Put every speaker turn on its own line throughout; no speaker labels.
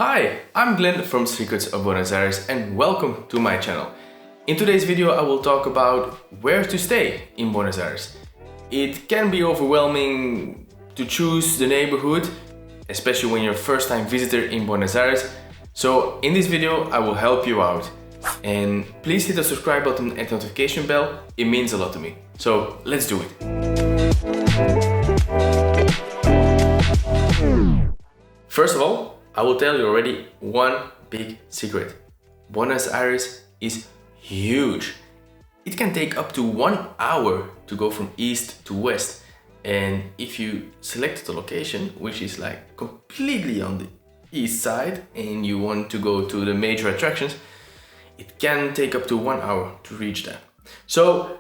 Hi, I'm Glenn from Secrets of Buenos Aires and welcome to my channel. In today's video I will talk about where to stay in Buenos Aires. It can be overwhelming to choose the neighborhood, especially when you're a first-time visitor in Buenos Aires. So in this video I will help you out. And please hit the subscribe button and notification bell, it means a lot to me. So let's do it. First of all, I will tell you already one big secret. Buenos Aires is huge. It can take up to 1 hour to go from east to west. And if you select the location, which is like completely on the east side, and you want to go to the major attractions, it can take up to 1 hour to reach that. So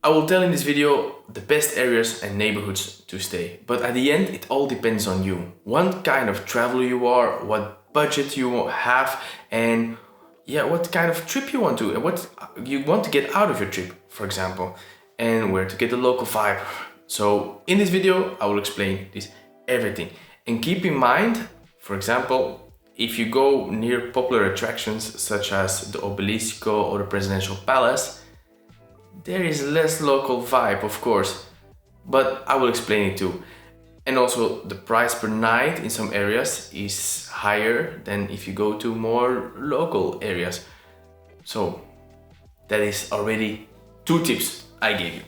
I will tell in this video the best areas and neighborhoods to stay. But at the end, it all depends on you. What kind of traveler you are, what budget you have, and what kind of trip you want to, and what you want to get out of your trip, for example, and where to get the local vibe. So in this video, I will explain this everything. And keep in mind, for example, if you go near popular attractions such as the Obelisco or the Presidential Palace, there is less local vibe, of course, but I will explain it too. And also the price per night in some areas is higher than if you go to more local areas. So that is already 2 tips I gave you.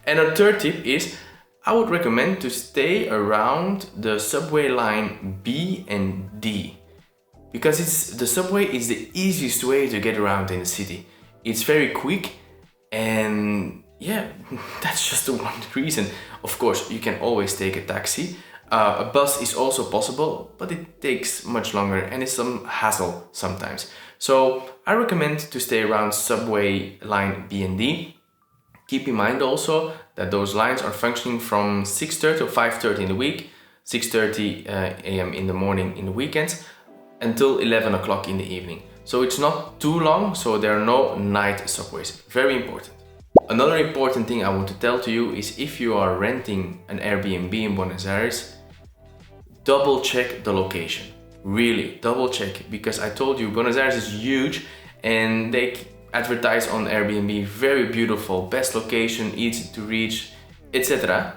And a third tip is I would recommend to stay around the subway line B and D, because the subway is the easiest way to get around in the city. It's very quick. And that's just the one reason. Of course, you can always take a taxi. A bus is also possible, but it takes much longer and it's some hassle sometimes. So I recommend to stay around subway line B and D. Keep in mind also that those lines are functioning from 6:30 or 5:30 in the week, 6:30 a.m. in the morning in the weekends, until 11 o'clock in the evening. So it's not too long, so there are no night subways. Very important. Another important thing I want to tell to you is if you are renting an Airbnb in Buenos Aires, double check the location. Really, double check, because I told you Buenos Aires is huge and they advertise on Airbnb very beautiful, best location, easy to reach, etc.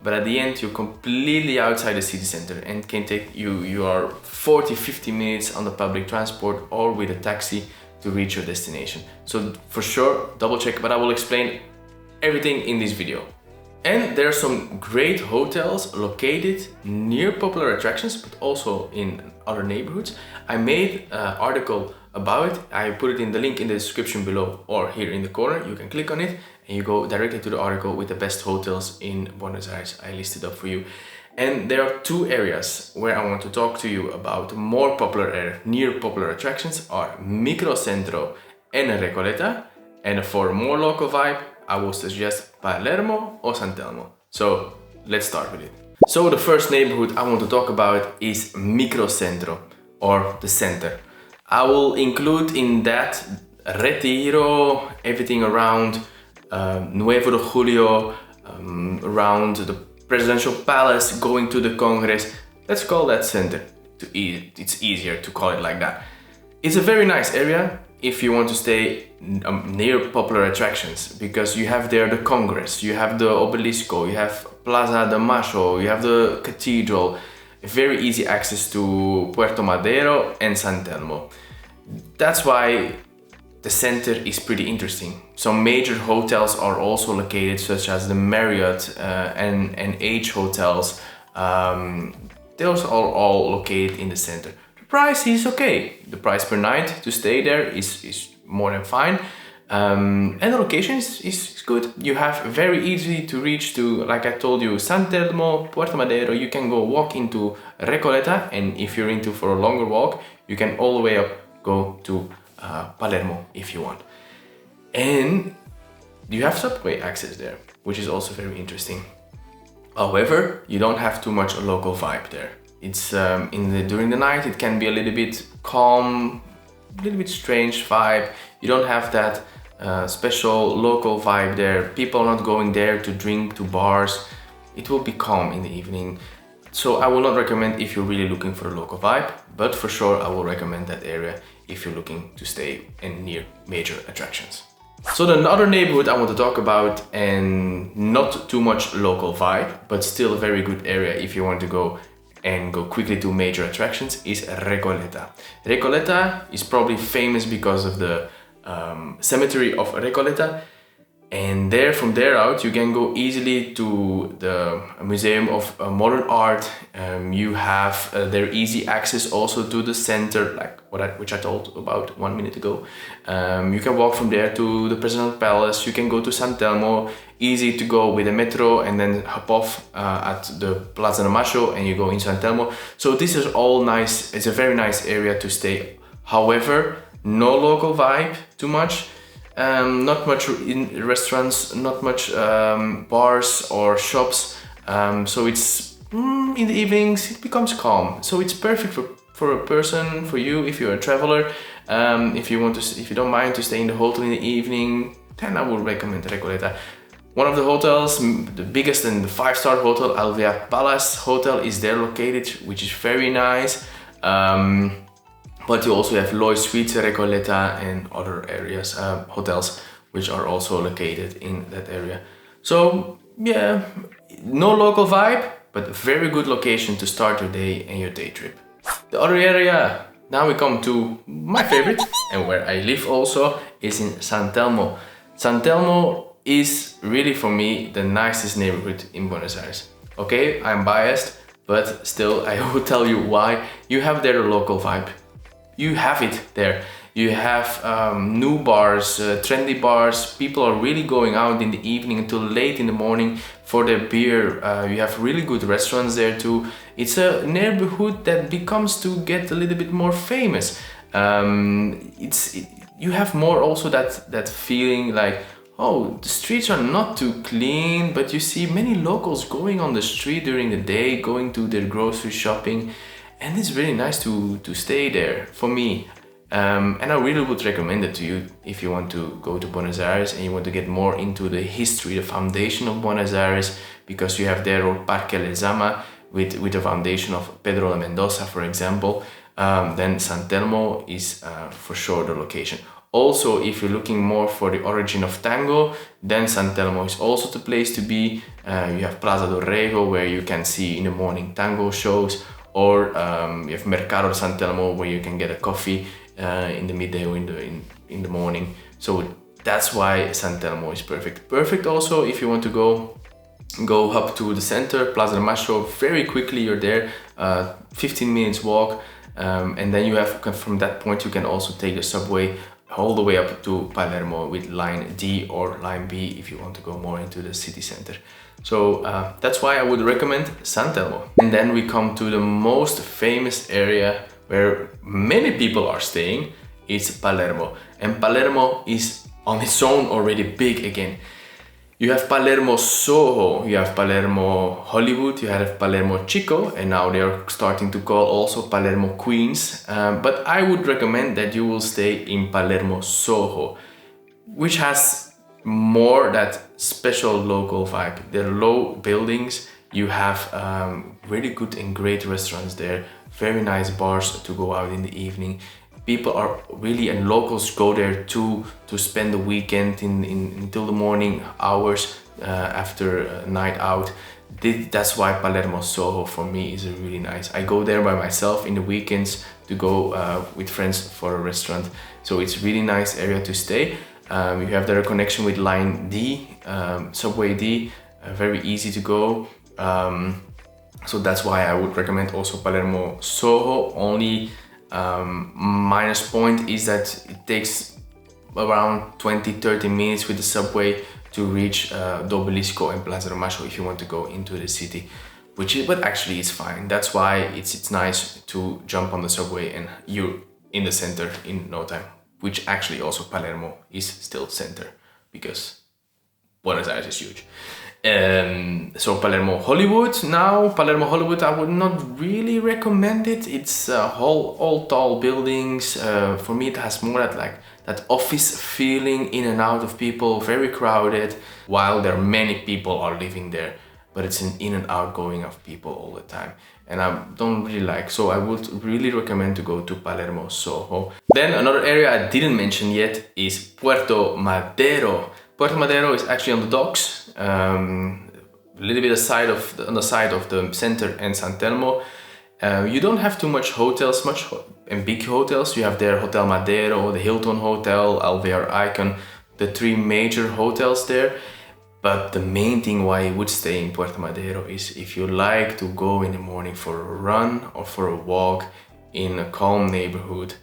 But at the end, you're completely outside the city center and can take you are 40-50 minutes on the public transport or with a taxi to reach your destination. So for sure, double check, but I will explain everything in this video. And there are some great hotels located near popular attractions, but also in other neighborhoods. I made an article about it. I put it in the link in the description below or here in the corner. You can click on it and you go directly to the article with the best hotels in Buenos Aires. I listed up for you. And there are 2 areas where I want to talk to you about more popular area, near popular attractions are Microcentro and Recoleta. And for a more local vibe, I will suggest Palermo or San Telmo. So let's start with it. So the first neighborhood I want to talk about is Microcentro, or the center. I will include in that Retiro, everything around 9 de Julio, around the Presidential Palace, going to the Congress. Let's call that center. It's easier to call it like that. It's a very nice area if you want to stay near popular attractions, because you have there the Congress, you have the Obelisco, you have Plaza de Mayo, you have the Cathedral. Very easy access to Puerto Madero and San Telmo. That's why the center is pretty interesting. Some major hotels are also located, such as the Marriott and H hotels. Those are all located in the center. The price is okay. The price per night to stay there is more than fine. And the location is good. You have very easy to reach to, like I told you, San Telmo, Puerto Madero. You can go walk into Recoleta, and if you're into for a longer walk, you can all the way up go to Palermo if you want. And you have subway access there, which is also very interesting. However, you don't have too much a local vibe there. It's during the night it can be a little bit calm, a little bit strange vibe. You don't have that special local vibe there. People are not going there to drink, to bars. It will be calm in the evening. So I will not recommend if you're really looking for a local vibe, but for sure I will recommend that area if you're looking to stay in near major attractions. So the other neighborhood I want to talk about, and not too much local vibe, but still a very good area if you want to go and go quickly to major attractions, is Recoleta. Recoleta is probably famous because of the cemetery of Recoleta, and from there out you can go easily to the Museum of Modern Art. You have there easy access also to the center, like which I told about 1 minute ago. You can walk from there to the Presidential Palace. You can go to San Telmo, easy to go with the metro and then hop off at the Plaza de Mayo and you go in San Telmo. So this is all nice. It's a very nice area to stay. However, no local vibe too much. Not much in restaurants, not much bars or shops. So it's in the evenings it becomes calm. So it's perfect for a person, for you if you're a traveler. If you don't mind to stay in the hotel in the evening, then I would recommend Recoleta. One of the hotels, the biggest and the 5-star hotel, Alvea Palace Hotel, is there located, which is very nice. But you also have Lois Suites, Recoleta, and other areas, hotels, which are also located in that area. So yeah, no local vibe, but a very good location to start your day and your day trip. The other area, now we come to my favorite, and where I live also, is in San Telmo. San Telmo is really for me the nicest neighborhood in Buenos Aires. Okay, I'm biased, but still I will tell you why. You have their local vibe. You have it there. You have new bars, trendy bars. People are really going out in the evening until late in the morning for their beer. You have really good restaurants there too. It's a neighborhood that becomes to get a little bit more famous. You have more also that feeling like, oh, the streets are not too clean, but you see many locals going on the street during the day, going to their grocery shopping. And it's really nice to stay there for me. And I really would recommend it to you if you want to go to Buenos Aires and you want to get more into the history, the foundation of Buenos Aires, because you have there Parque Lezama with the foundation of Pedro de Mendoza, for example. Then San Telmo is for sure the location. Also, if you're looking more for the origin of tango, then San Telmo is also the place to be. You have Plaza do Rego, where you can see in the morning tango shows. Or you have Mercado de San Telmo, where you can get a coffee in the midday or in the morning. So that's why San Telmo is perfect. Perfect also if you want to go up to the center, Plaza de Mayo, very quickly you're there, 15 minutes walk. And then you have, from that point, you can also take the subway all the way up to Palermo with line D or line B if you want to go more into the city center. So that's why I would recommend San Telmo. And then we come to the most famous area where many people are staying. It's Palermo. And Palermo is on its own already big again. You have Palermo Soho, you have Palermo Hollywood, you have Palermo Chico, and now they are starting to call also Palermo Queens. But I would recommend that you will stay in Palermo Soho, which has more that special local vibe. They're low buildings, you have really good and great restaurants there, very nice bars to go out in the evening. People are really, and locals go there too to spend the weekend until the morning hours after a night out. That's why Palermo Soho for me is really nice. I go there by myself in the weekends to go with friends for a restaurant. So it's really nice area to stay. You have there a connection with line D, subway D, very easy to go. So that's why I would recommend also Palermo Soho. Only minus point is that it takes around 20-30 minutes with the subway to reach Obelisco and Plaza de Mayo if you want to go into the city, but actually it's fine. That's why it's nice to jump on the subway and you're in the center in no time, which actually also Palermo is still center because Buenos Aires is huge. So Palermo Hollywood. Now Palermo Hollywood, I would not really recommend it. It's all tall buildings. For me, it has more that office feeling, in and out of people, very crowded. While there are many people are living there, but it's an in and out going of people all the time. and I don't really like, so I would really recommend to go to Palermo Soho. Then another area I didn't mention yet is Puerto Madero. Puerto Madero is actually on the docks, a little bit on the side of the center and San Telmo. You don't have too much hotels, and big hotels. You have there Hotel Madero, the Hilton Hotel, Alvear Icon, the three major hotels there. But the main thing why you would stay in Puerto Madero is if you like to go in the morning for a run or for a walk in a calm neighborhood,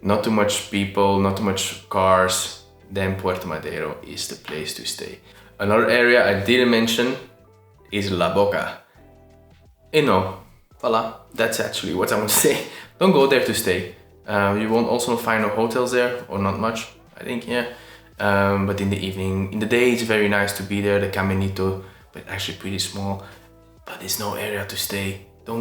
not too much people, not too much cars, then Puerto Madero is the place to stay. Another area I didn't mention is La Boca. Voila, that's actually what I want to say. Don't go there to stay. You won't also find no hotels there, or not much, I think, yeah. But in the evening, in the day, it's very nice to be there, the Caminito, but actually pretty small. But there's no area to stay. I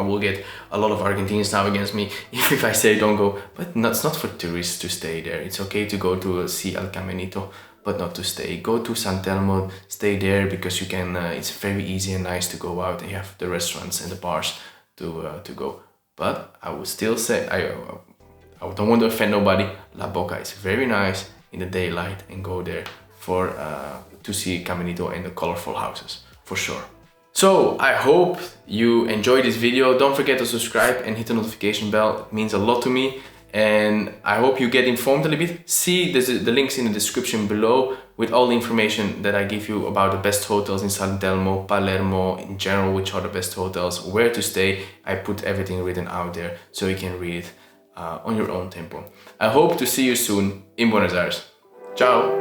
will get a lot of Argentinians now against me if I say don't go. But it's not for tourists to stay there. It's okay to go to see El Caminito, but not to stay. Go to San Telmo, stay there because you can. It's very easy and nice to go out. And you have the restaurants and the bars to go. But I would still say I don't want to offend nobody. La Boca is very nice in the daylight, and go there for to see Caminito and the colorful houses for sure. So I hope you enjoyed this video. Don't forget to subscribe and hit the notification bell. It means a lot to me, and I hope you get informed a little bit. See the links in the description below with all the information that I give you about the best hotels in San Telmo, Palermo, in general, which are the best hotels, where to stay. I put everything written out there so you can read it on your own tempo. I hope to see you soon in Buenos Aires. Ciao!